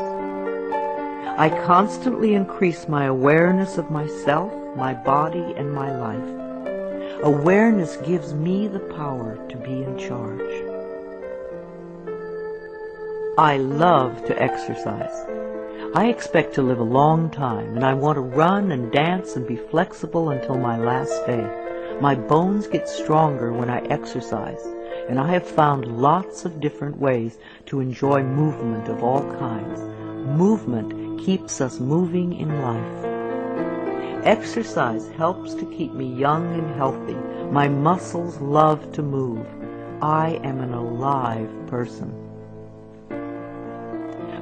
I constantly increase my awareness of myself, my body, and my life. Awareness gives me the power to be in charge. I love to exercise. I expect to live a long time, and I want to run and dance and be flexible until my last day. My bones get stronger when I exercise, and I have found lots of different ways to enjoy movement of all kinds. Movement keeps us moving in life. Exercise helps to keep me young and healthy. My muscles love to move. I am an alive person.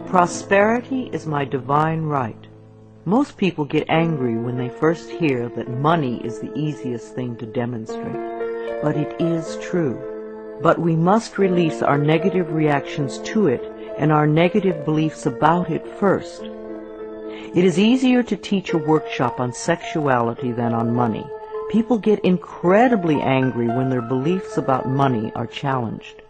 Prosperity is my divine right. Most people get angry when they first hear that money is the easiest thing to demonstrate. But it is true. But we must release our negative reactions to it and our negative beliefs about it first. It is easier to teach a workshop on sexuality than on money. People get incredibly angry when their beliefs about money are challenged.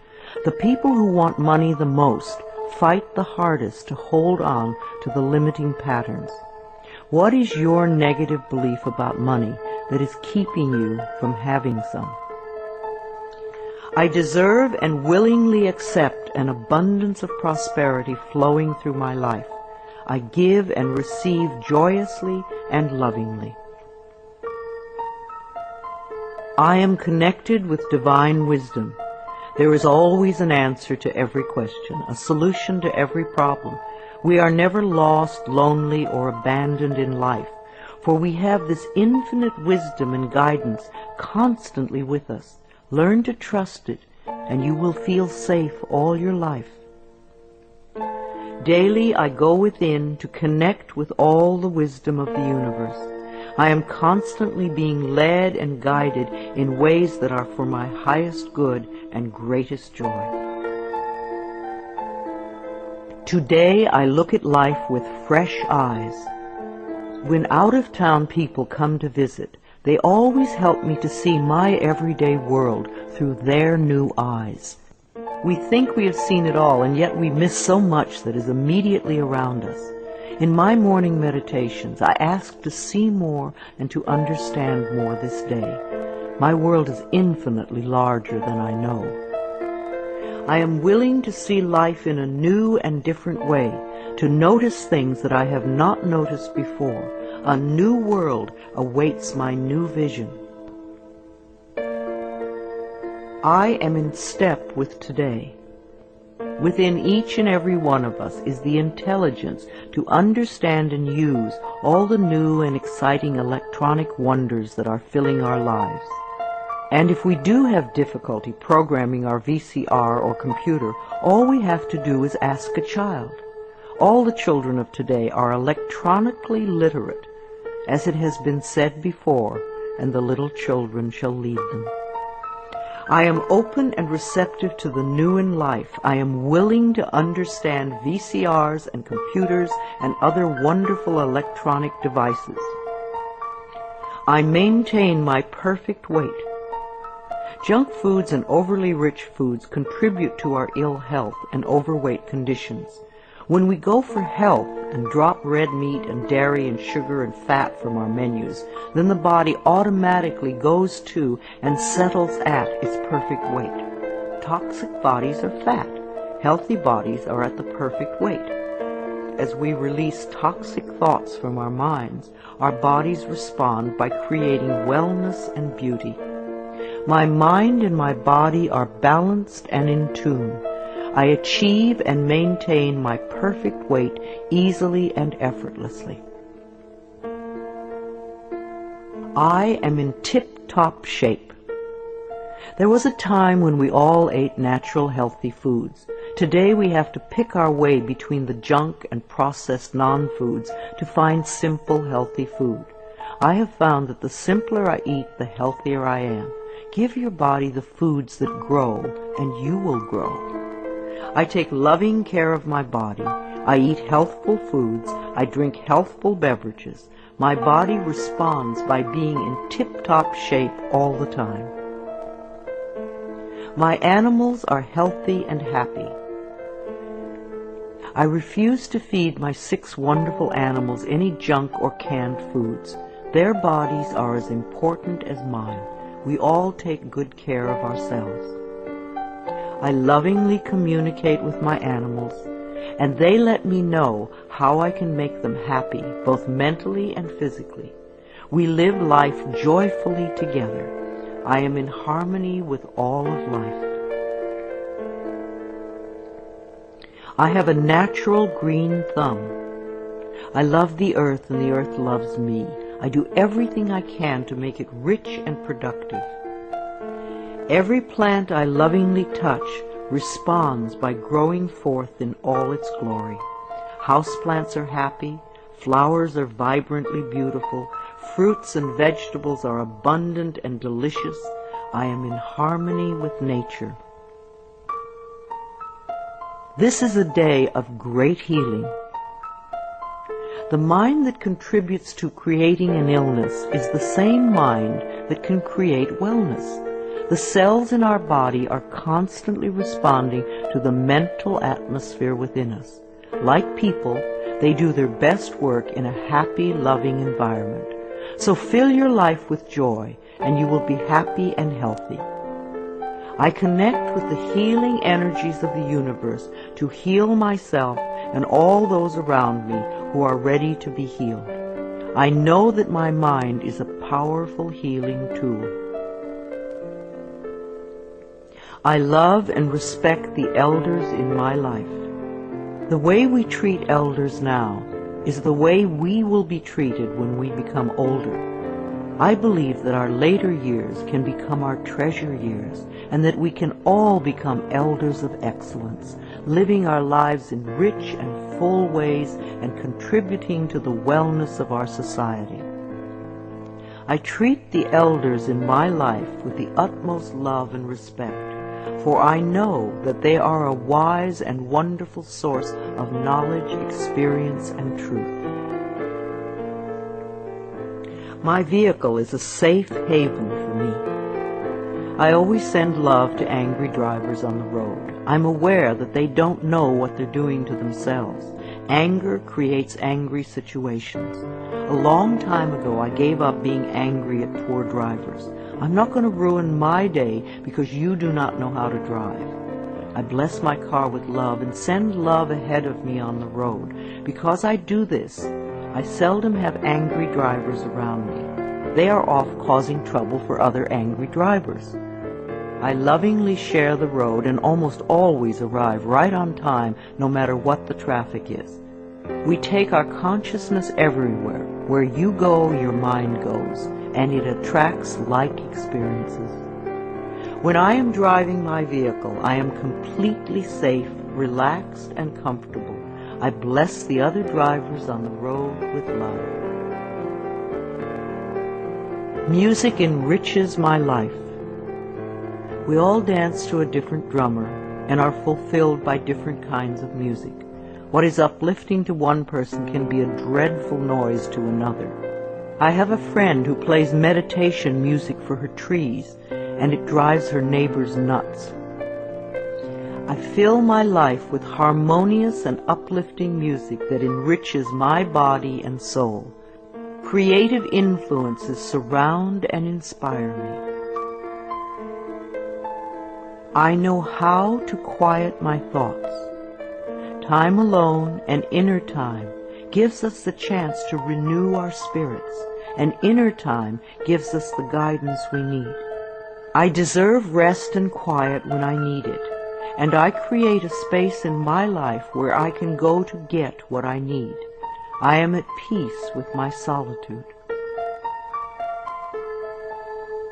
The people who want money the most fight the hardest to hold on to the limiting patterns. What is your negative belief about money that is keeping you from having some? I deserve and willingly accept an abundance of prosperity flowing through my life. I give and receive joyously and lovingly. I am connected with divine wisdom. There is always an answer to every question, a solution to every problem. We are never lost, lonely, or abandoned in life, for we have this infinite wisdom and guidance constantly with us. Learn to trust it, and you will feel safe all your life. Daily I go within to connect with all the wisdom of the universe. I am constantly being led and guided in ways that are for my highest good and greatest joy. Today I look at life with fresh eyes. When out-of-town people come to visit, they always help me to see my everyday world through their new eyes. We think we have seen it all, and yet we miss so much that is immediately around us. In my morning meditations, I ask to see more and to understand more this day. My world is infinitely larger than I know. I am willing to see life in a new and different way, to notice things that I have not noticed before. A new world awaits my new vision. I am in step with today. Within each and every one of us is the intelligence to understand and use all the new and exciting electronic wonders that are filling our lives. And if we do have difficulty programming our VCR or computer, all we have to do is ask a child. All the children of today are electronically literate, as it has been said before, and the little children shall lead them. I am open and receptive to the new in life. I am willing to understand VCRs and computers and other wonderful electronic devices. I maintain my perfect weight. Junk foods and overly rich foods contribute to our ill health and overweight conditions. When we go for health and drop red meat and dairy and sugar and fat from our menus, then the body automatically goes to and settles at its perfect weight. Toxic bodies are fat. Healthy bodies are at the perfect weight. As we release toxic thoughts from our minds, our bodies respond by creating wellness and beauty. My mind and my body are balanced and in tune. I achieve and maintain my perfect weight easily and effortlessly. I am in tip-top shape. There was a time when we all ate natural, healthy foods. Today we have to pick our way between the junk and processed non-foods to find simple, healthy food. I have found that the simpler I eat, the healthier I am. Give your body the foods that grow, and you will grow. I take loving care of my body. I eat healthful foods. I drink healthful beverages. My body responds by being in tip-top shape all the time. My animals are healthy and happy. I refuse to feed my 6 wonderful animals any junk or canned foods. Their bodies are as important as mine. We all take good care of ourselves. I lovingly communicate with my animals, and they let me know how I can make them happy, both mentally and physically. We live life joyfully together. I am in harmony with all of life. I have a natural green thumb. I love the earth, and the earth loves me. I do everything I can to make it rich and productive. Every plant I lovingly touch responds by growing forth in all its glory. Houseplants are happy, flowers are vibrantly beautiful, fruits and vegetables are abundant and delicious. I am in harmony with nature. This is a day of great healing. The mind that contributes to creating an illness is the same mind that can create wellness. The cells in our body are constantly responding to the mental atmosphere within us. Like people, they do their best work in a happy, loving environment. So fill your life with joy, and you will be happy and healthy. I connect with the healing energies of the universe to heal myself and all those around me who are ready to be healed. I know that my mind is a powerful healing tool. I love and respect the elders in my life. The way we treat elders now is the way we will be treated when we become older. I believe that our later years can become our treasure years, and that we can all become elders of excellence, living our lives in rich and full ways and contributing to the wellness of our society. I treat the elders in my life with the utmost love and respect, for I know that they are a wise and wonderful source of knowledge, experience, and truth. My vehicle is a safe haven for me. I always send love to angry drivers on the road. I'm aware that they don't know what they're doing to themselves. Anger creates angry situations. A long time ago, I gave up being angry at poor drivers. I'm not going to ruin my day because you do not know how to drive. I bless my car with love and send love ahead of me on the road. Because I do this, I seldom have angry drivers around me. They are off causing trouble for other angry drivers. I lovingly share the road and almost always arrive right on time, no matter what the traffic is. We take our consciousness everywhere. Where you go, your mind goes, and it attracts like experiences. When I am driving my vehicle, I am completely safe, relaxed, and comfortable. I bless the other drivers on the road with love. Music enriches my life. We all dance to a different drummer and are fulfilled by different kinds of music. What is uplifting to one person can be a dreadful noise to another. I have a friend who plays meditation music for her trees, and it drives her neighbors nuts. I fill my life with harmonious and uplifting music that enriches my body and soul. Creative influences surround and inspire me. I know how to quiet my thoughts. Time alone and inner time gives us the chance to renew our spirits, and inner time gives us the guidance we need. I deserve rest and quiet when I need it, and I create a space in my life where I can go to get what I need. I am at peace with my solitude.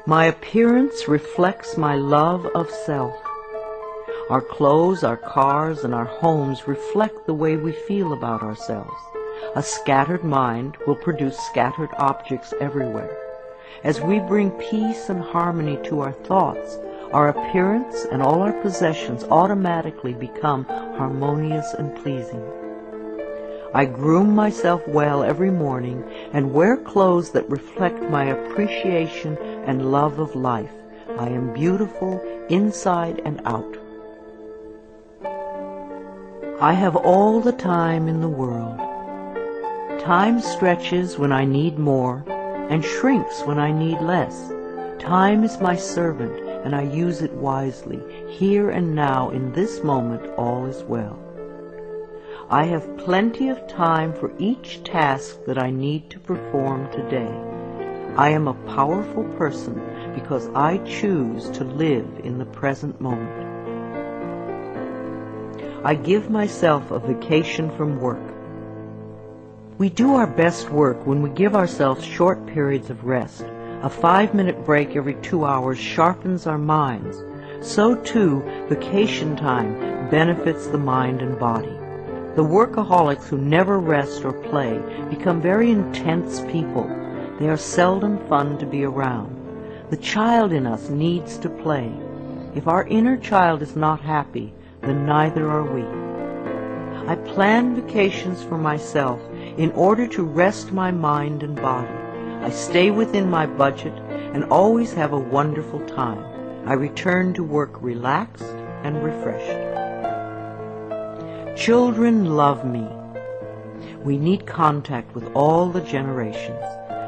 My appearance reflects my love of self. Our clothes, our cars, and our homes reflect the way we feel about ourselves. A scattered mind will produce scattered objects everywhere. As we bring peace and harmony to our thoughts, our appearance and all our possessions automatically become harmonious and pleasing. I groom myself well every morning and wear clothes that reflect my appreciation and love of life. I am beautiful inside and out. I have all the time in the world. Time stretches when I need more and shrinks when I need less. Time is my servant, and I use it wisely. Here and now, in this moment, all is well. I have plenty of time for each task that I need to perform today. I am a powerful person because I choose to live in the present moment. I give myself a vacation from work. We do our best work when we give ourselves short periods of rest. A 5-minute break every 2 hours sharpens our minds. So too, vacation time benefits the mind and body. The workaholics who never rest or play become very intense people. They are seldom fun to be around. The child in us needs to play. If our inner child is not happy, then neither are we. I plan vacations for myself in order to rest my mind and body. I stay within my budget and always have a wonderful time. I return to work relaxed and refreshed. Children love me. We need contact with all the generations.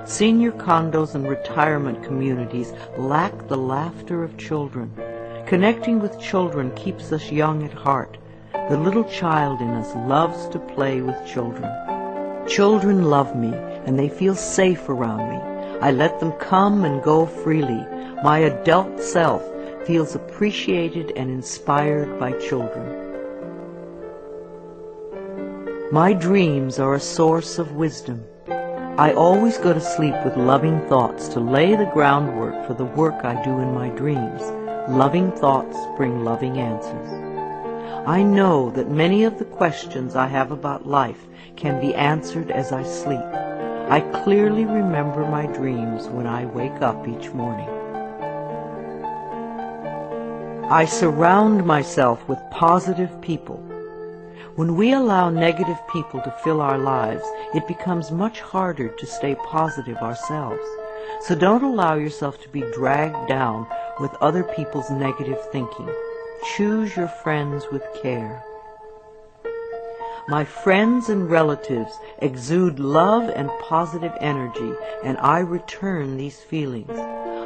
Senior condos and retirement communities lack the laughter of children. Connecting with children keeps us young at heart. The little child in us loves to play with children. Children love me, and they feel safe around me. I let them come and go freely. My adult self feels appreciated and inspired by children. My dreams are a source of wisdom. I always go to sleep with loving thoughts to lay the groundwork for the work I do in my dreams. Loving thoughts bring loving answers. I know that many of the questions I have about life can be answered as I sleep. I clearly remember my dreams when I wake up each morning. I surround myself with positive people. When we allow negative people to fill our lives, it becomes much harder to stay positive ourselves. So don't allow yourself to be dragged down with other people's negative thinking. Choose your friends with care. My friends and relatives exude love and positive energy, and I return these feelings.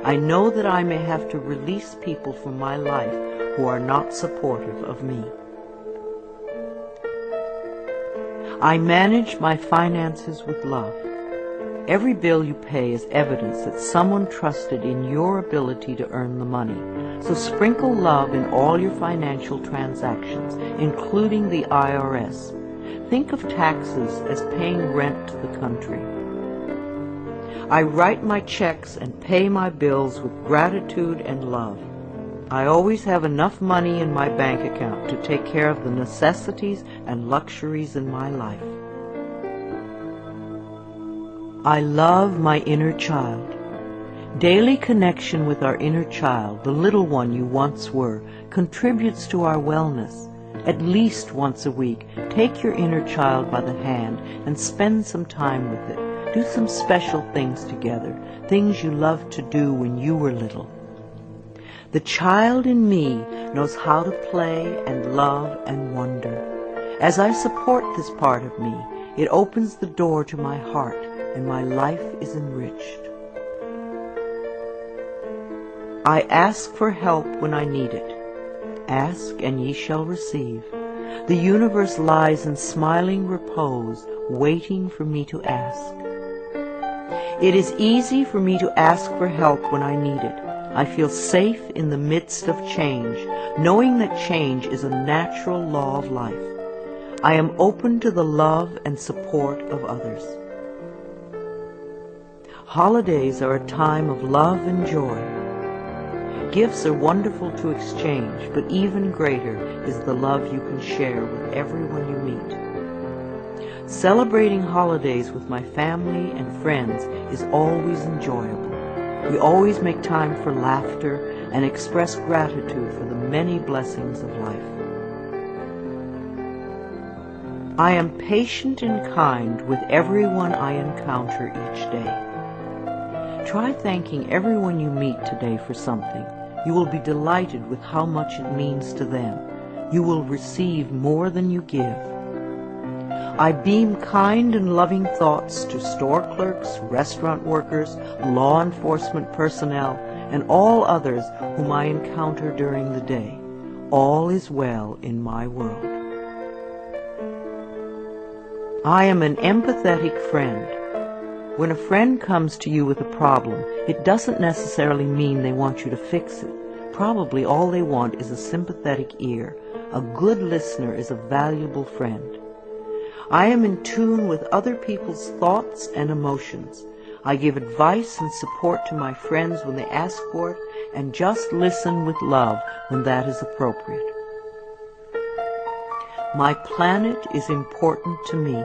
I know that I may have to release people from my life who are not supportive of me. I manage my finances with love. Every bill you pay is evidence that someone trusted in your ability to earn the money. So sprinkle love in all your financial transactions, including the IRS. Think of taxes as paying rent to the country. I write my checks and pay my bills with gratitude and love. I always have enough money in my bank account to take care of the necessities and luxuries in my life. I love my inner child. Daily connection with our inner child, the little one you once were, contributes to our wellness. At least once a week, take your inner child by the hand and spend some time with it. Do some special things together, things you loved to do when you were little. The child in me knows how to play and love and wonder. As I support this part of me, it opens the door to my heart, and my life is enriched. I ask for help when I need it. Ask, and ye shall receive. The universe lies in smiling repose, waiting for me to ask. It is easy for me to ask for help when I need it. I feel safe in the midst of change, knowing that change is a natural law of life. I am open to the love and support of others. Holidays are a time of love and joy. Gifts are wonderful to exchange, but even greater is the love you can share with everyone you meet. Celebrating holidays with my family and friends is always enjoyable. We always make time for laughter and express gratitude for the many blessings of life. I am patient and kind with everyone I encounter each day. Try thanking everyone you meet today for something. You will be delighted with how much it means to them. You will receive more than you give. I beam kind and loving thoughts to store clerks, restaurant workers, law enforcement personnel, and all others whom I encounter during the day. All is well in my world. I am an empathetic friend. When a friend comes to you with a problem, it doesn't necessarily mean they want you to fix it. Probably all they want is a sympathetic ear. A good listener is a valuable friend. I am in tune with other people's thoughts and emotions. I give advice and support to my friends when they ask for it, and just listen with love when that is appropriate. My planet is important to me.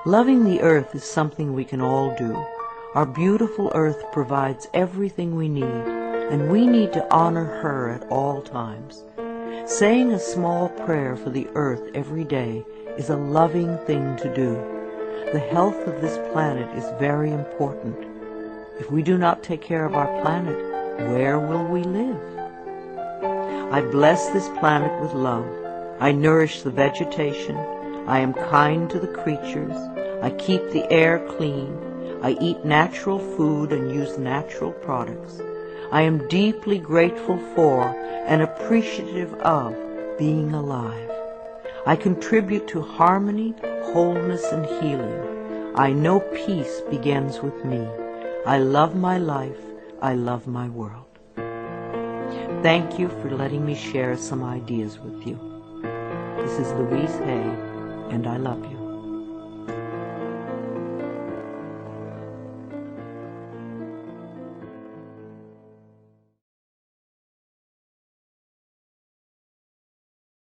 Loving the earth is something we can all do. Our beautiful earth provides everything we need, and we need to honor her at all times. Saying a small prayer for the earth every day is a loving thing to do. The health of this planet is very important. If we do not take care of our planet, where will we live? I bless this planet with love. I nourish the vegetation. I am kind to the creatures. I keep the air clean. I eat natural food and use natural products. I am deeply grateful for and appreciative of being alive. I contribute to harmony, wholeness, and healing. I know peace begins with me. I love my life. I love my world. Thank you for letting me share some ideas with you. This is Louise Hay, and I love you.